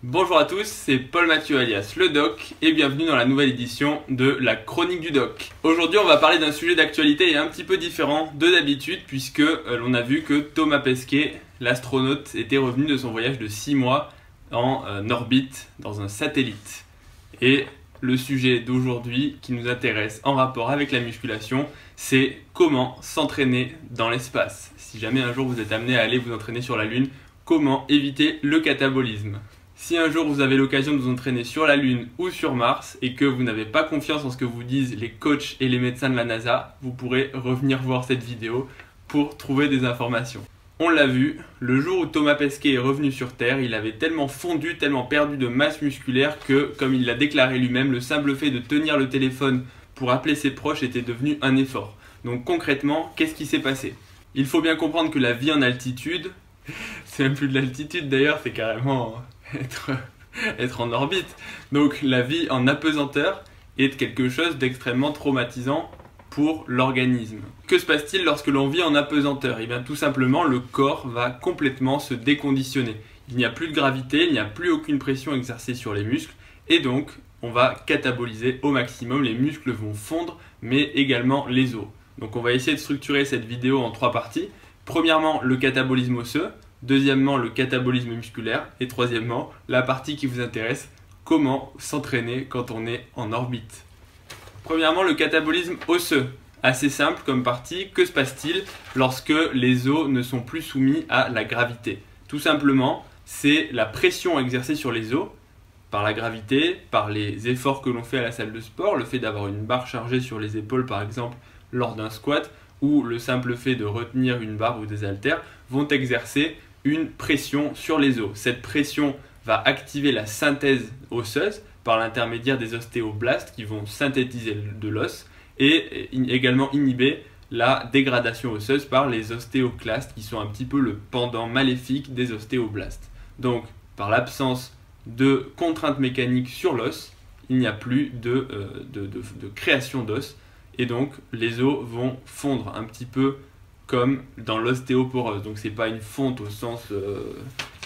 Bonjour à tous, c'est Paul Mathieu alias le Doc et bienvenue dans la nouvelle édition de la Chronique du Doc. Aujourd'hui on va parler d'un sujet d'actualité un petit peu différent de d'habitude puisque l'on a vu que Thomas Pesquet, l'astronaute, était revenu de son voyage de 6 mois en orbite dans un satellite. Et le sujet d'aujourd'hui qui nous intéresse en rapport avec la musculation, c'est comment s'entraîner dans l'espace. Si jamais un jour vous êtes amené à aller vous entraîner sur la Lune, comment éviter le catabolisme. Si un jour vous avez l'occasion de vous entraîner sur la Lune ou sur Mars et que vous n'avez pas confiance en ce que vous disent les coachs et les médecins de la NASA, vous pourrez revenir voir cette vidéo pour trouver des informations. On l'a vu, le jour où Thomas Pesquet est revenu sur Terre, il avait tellement fondu, tellement perdu de masse musculaire que, comme il l'a déclaré lui-même, le simple fait de tenir le téléphone pour appeler ses proches était devenu un effort. Donc concrètement, qu'est-ce qui s'est passé? Il faut bien comprendre que la vie en altitude, c'est même plus de l'altitude d'ailleurs, c'est carrément être en orbite. Donc la vie en apesanteur est quelque chose d'extrêmement traumatisant pour l'organisme. Que se passe-t-il lorsque l'on vit en apesanteur? Eh bien tout simplement le corps va complètement se déconditionner. Il n'y a plus de gravité, il n'y a plus aucune pression exercée sur les muscles et donc on va cataboliser au maximum, les muscles vont fondre mais également les os. Donc on va essayer de structurer cette vidéo en 3 parties. Premièrement, le catabolisme osseux. Deuxièmement, le catabolisme musculaire. Et troisièmement, la partie qui vous intéresse, comment s'entraîner quand on est en orbite. Premièrement, le catabolisme osseux. Assez simple comme partie. Que se passe-t-il lorsque les os ne sont plus soumis à la gravité? Tout simplement, c'est la pression exercée sur les os par la gravité, par les efforts que l'on fait à la salle de sport, le fait d'avoir une barre chargée sur les épaules par exemple lors d'un squat, ou le simple fait de retenir une barre ou des haltères, vont exercer une pression sur les os. Cette pression va activer la synthèse osseuse par l'intermédiaire des ostéoblastes qui vont synthétiser de l'os et également inhiber la dégradation osseuse par les ostéoclastes qui sont un petit peu le pendant maléfique des ostéoblastes. Donc, par l'absence de contraintes mécaniques sur l'os, il n'y a plus de création d'os et donc les os vont fondre un petit peu comme dans l'ostéoporose. Donc c'est pas une fonte au sens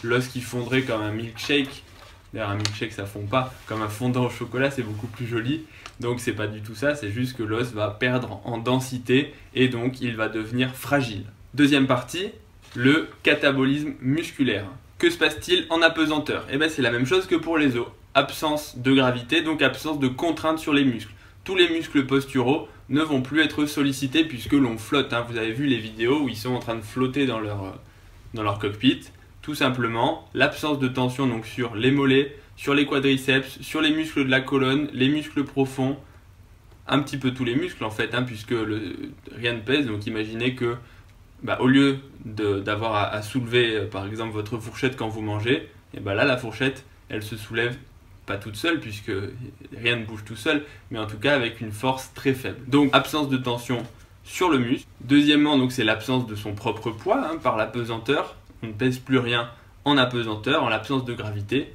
l'os qui fondrait comme un milkshake. D'ailleurs un milkshake ça fond pas, comme un fondant au chocolat c'est beaucoup plus joli. Donc c'est pas du tout ça, c'est juste que l'os va perdre en densité et donc il va devenir fragile. Deuxième partie, le catabolisme musculaire. Que se passe-t-il en apesanteur? Eh bien c'est la même chose que pour les os. Absence de gravité, donc absence de contrainte sur les muscles. Tous les muscles posturaux ne vont plus être sollicités puisque l'on flotte. Vous avez vu les vidéos où ils sont en train de flotter dans leur cockpit. Tout simplement, l'absence de tension donc sur les mollets, sur les quadriceps, sur les muscles de la colonne, les muscles profonds, un petit peu tous les muscles en fait, puisque rien ne pèse. Donc imaginez que au lieu d'avoir à soulever par exemple votre fourchette quand vous mangez, et là la fourchette elle se soulève pas toute seule puisque rien ne bouge tout seul, mais en tout cas avec une force très faible. Donc absence de tension sur le muscle. Deuxièmement, donc c'est l'absence de son propre poids par l'apesanteur. On ne pèse plus rien en apesanteur, en l'absence de gravité.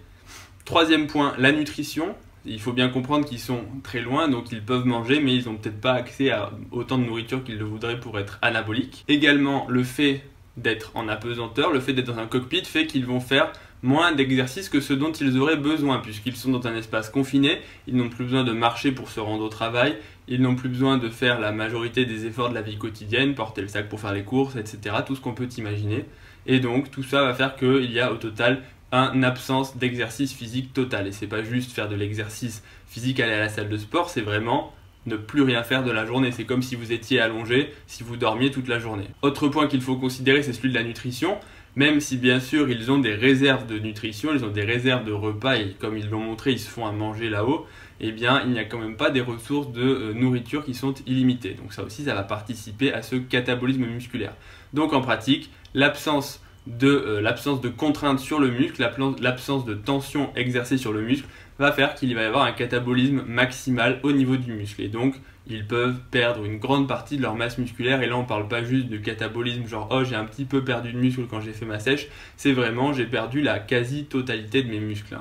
Troisième point, la nutrition. Il faut bien comprendre qu'ils sont très loin, donc ils peuvent manger, mais ils n'ont peut-être pas accès à autant de nourriture qu'ils le voudraient pour être anaboliques. Également, le fait d'être en apesanteur, le fait d'être dans un cockpit fait qu'ils vont faire moins d'exercices que ce dont ils auraient besoin puisqu'ils sont dans un espace confiné, ils n'ont plus besoin de marcher pour se rendre au travail, ils n'ont plus besoin de faire la majorité des efforts de la vie quotidienne, porter le sac pour faire les courses, etc. Tout ce qu'on peut imaginer. Et donc tout ça va faire qu'il y a au total une absence d'exercice physique total. Et c'est pas juste faire de l'exercice physique, aller à la salle de sport, c'est vraiment ne plus rien faire de la journée. C'est comme si vous étiez allongé, si vous dormiez toute la journée. Autre point qu'il faut considérer, c'est celui de la nutrition. Même si bien sûr ils ont des réserves de nutrition, ils ont des réserves de repas et comme ils l'ont montré, ils se font à manger là-haut, eh bien il n'y a quand même pas des ressources de nourriture qui sont illimitées. Donc ça aussi, ça va participer à ce catabolisme musculaire. Donc en pratique, l'absence de contrainte sur le muscle, l'absence de tension exercée sur le muscle va faire qu'il va y avoir un catabolisme maximal au niveau du muscle. Et donc, ils peuvent perdre une grande partie de leur masse musculaire. Et là, on ne parle pas juste de catabolisme, genre « oh, j'ai un petit peu perdu de muscle quand j'ai fait ma sèche ». C'est vraiment « j'ai perdu la quasi-totalité de mes muscles ».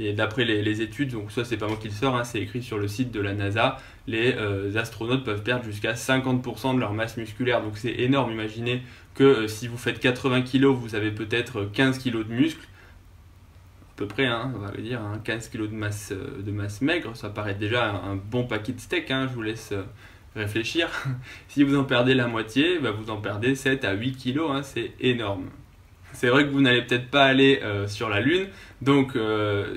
Et d'après les études, donc ça c'est pas moi qui le sors, c'est écrit sur le site de la NASA, les astronautes peuvent perdre jusqu'à 50% de leur masse musculaire. Donc c'est énorme, imaginez que si vous faites 80 kg, vous avez peut-être 15 kg de muscle. peu près, hein, on va dire, hein, 15 kg de masse maigre, ça paraît déjà un bon paquet de steak, hein, je vous laisse réfléchir. Si vous en perdez la moitié, bah, vous en perdez 7 à 8 kg, hein, c'est énorme. C'est vrai que vous n'allez peut-être pas aller sur la Lune, donc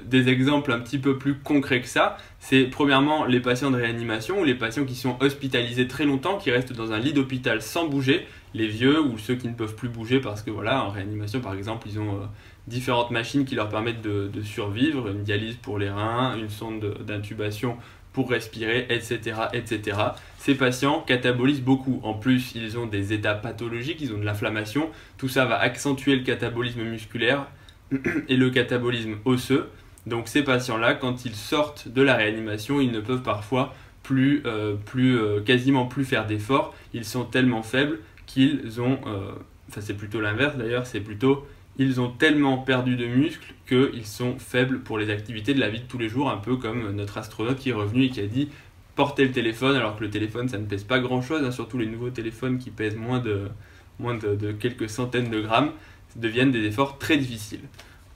des exemples un petit peu plus concrets que ça, c'est premièrement les patients de réanimation ou les patients qui sont hospitalisés très longtemps, qui restent dans un lit d'hôpital sans bouger, les vieux ou ceux qui ne peuvent plus bouger parce que voilà, en réanimation par exemple, ils ont différentes machines qui leur permettent de survivre, une dialyse pour les reins, une sonde d'intubation pour respirer, etc., etc. Ces patients catabolisent beaucoup. En plus, ils ont des états pathologiques, ils ont de l'inflammation. Tout ça va accentuer le catabolisme musculaire et le catabolisme osseux. Donc ces patients-là, quand ils sortent de la réanimation, ils ne peuvent parfois quasiment plus faire d'efforts. Ils sont tellement faibles qu'ils ont... Enfin, c'est plutôt l'inverse d'ailleurs, c'est plutôt... Ils ont tellement perdu de muscles qu'ils sont faibles pour les activités de la vie de tous les jours, un peu comme notre astronaute qui est revenu et qui a dit portez le téléphone, alors que le téléphone ça ne pèse pas grand chose, hein, surtout les nouveaux téléphones qui pèsent moins de quelques centaines de grammes, deviennent des efforts très difficiles.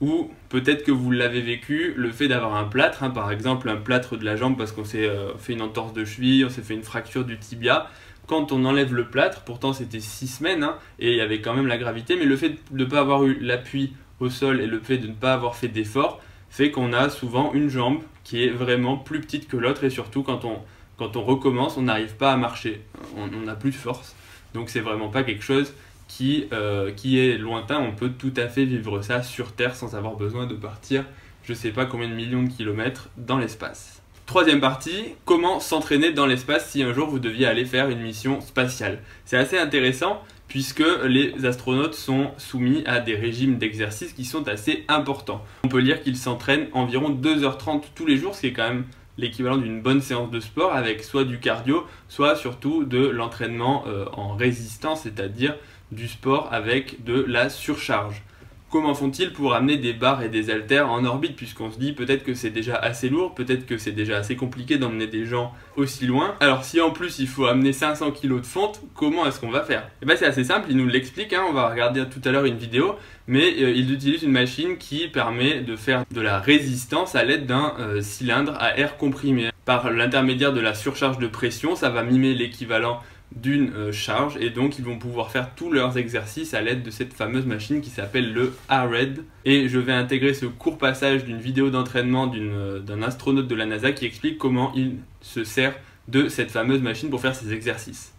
Ou peut-être que vous l'avez vécu, le fait d'avoir un plâtre, hein, par exemple un plâtre de la jambe parce qu'on s'est fait une entorse de cheville, on s'est fait une fracture du tibia. Quand on enlève le plâtre, pourtant c'était 6 semaines, hein, et il y avait quand même la gravité, mais le fait de ne pas avoir eu l'appui au sol et le fait de ne pas avoir fait d'effort fait qu'on a souvent une jambe qui est vraiment plus petite que l'autre, et surtout quand on recommence, on n'arrive pas à marcher, on n'a plus de force. Donc c'est vraiment pas quelque chose qui est lointain, on peut tout à fait vivre ça sur Terre sans avoir besoin de partir je sais pas combien de millions de kilomètres dans l'espace. Troisième partie, comment s'entraîner dans l'espace si un jour vous deviez aller faire une mission spatiale. C'est assez intéressant puisque les astronautes sont soumis à des régimes d'exercice qui sont assez importants. On peut lire qu'ils s'entraînent environ 2h30 tous les jours, ce qui est quand même l'équivalent d'une bonne séance de sport avec soit du cardio, soit surtout de l'entraînement en résistance, c'est-à-dire du sport avec de la surcharge. Comment font-ils pour amener des barres et des haltères en orbite, puisqu'on se dit peut-être que c'est déjà assez lourd, peut-être que c'est déjà assez compliqué d'emmener des gens aussi loin. Alors si en plus il faut amener 500 kg de fonte, comment est-ce qu'on va faire? Et bien c'est assez simple, ils nous l'expliquent, hein, on va regarder tout à l'heure une vidéo, mais ils utilisent une machine qui permet de faire de la résistance à l'aide d'un cylindre à air comprimé. Par l'intermédiaire de la surcharge de pression, ça va mimer l'équivalent d'une charge, et donc ils vont pouvoir faire tous leurs exercices à l'aide de cette fameuse machine qui s'appelle le ARED. Et je vais intégrer ce court passage d'une vidéo d'entraînement d'un astronaute de la NASA qui explique comment il se sert de cette fameuse machine pour faire ses exercices.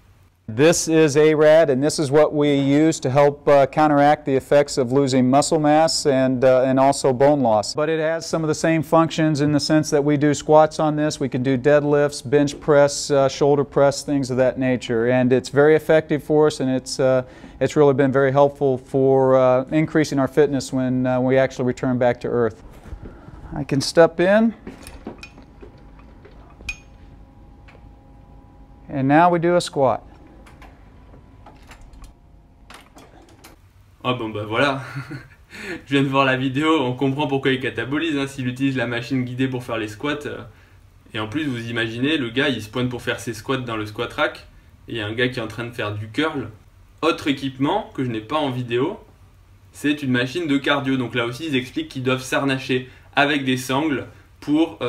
This is ARAD, and this is what we use to help counteract the effects of losing muscle mass and also bone loss. But it has some of the same functions in the sense that we do squats on this, we can do deadlifts, bench press, shoulder press, things of that nature. And it's very effective for us, and it's really been very helpful for increasing our fitness when we actually return back to Earth. I can step in. And now we do a squat. Oh bon bah voilà, je viens de voir la vidéo, on comprend pourquoi il catabolise, hein, s'il utilise la machine guidée pour faire les squats. Et en plus vous imaginez, le gars il se pointe pour faire ses squats dans le squat rack, et il y a un gars qui est en train de faire du curl. Autre équipement que je n'ai pas en vidéo, c'est une machine de cardio. Donc là aussi ils expliquent qu'ils doivent s'harnacher avec des sangles pour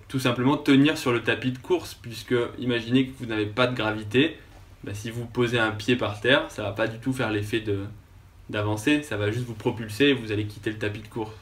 tout simplement tenir sur le tapis de course, puisque imaginez que vous n'avez pas de gravité, si vous posez un pied par terre, ça va pas du tout faire l'effet d'avancer, ça va juste vous propulser et vous allez quitter le tapis de course.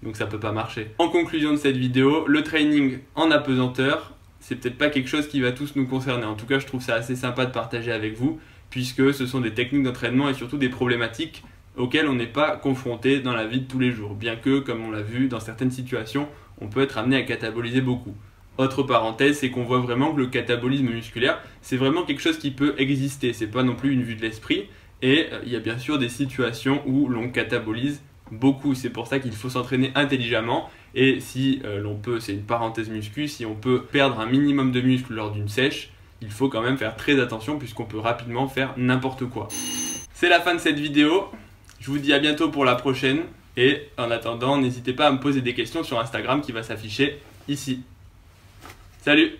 Donc ça peut pas marcher. En conclusion de cette vidéo, le training en apesanteur, c'est peut-être pas quelque chose qui va tous nous concerner. En tout cas, je trouve ça assez sympa de partager avec vous, puisque ce sont des techniques d'entraînement et surtout des problématiques auxquelles on n'est pas confronté dans la vie de tous les jours. Bien que, comme on l'a vu, dans certaines situations, on peut être amené à cataboliser beaucoup. Autre parenthèse, c'est qu'on voit vraiment que le catabolisme musculaire, c'est vraiment quelque chose qui peut exister. C'est pas non plus une vue de l'esprit. Et il y a bien sûr des situations où l'on catabolise beaucoup. C'est pour ça qu'il faut s'entraîner intelligemment. Et si l'on peut, c'est une parenthèse muscu, si on peut perdre un minimum de muscle lors d'une sèche, il faut quand même faire très attention puisqu'on peut rapidement faire n'importe quoi. C'est la fin de cette vidéo. Je vous dis à bientôt pour la prochaine. Et en attendant, n'hésitez pas à me poser des questions sur Instagram qui va s'afficher ici. Salut!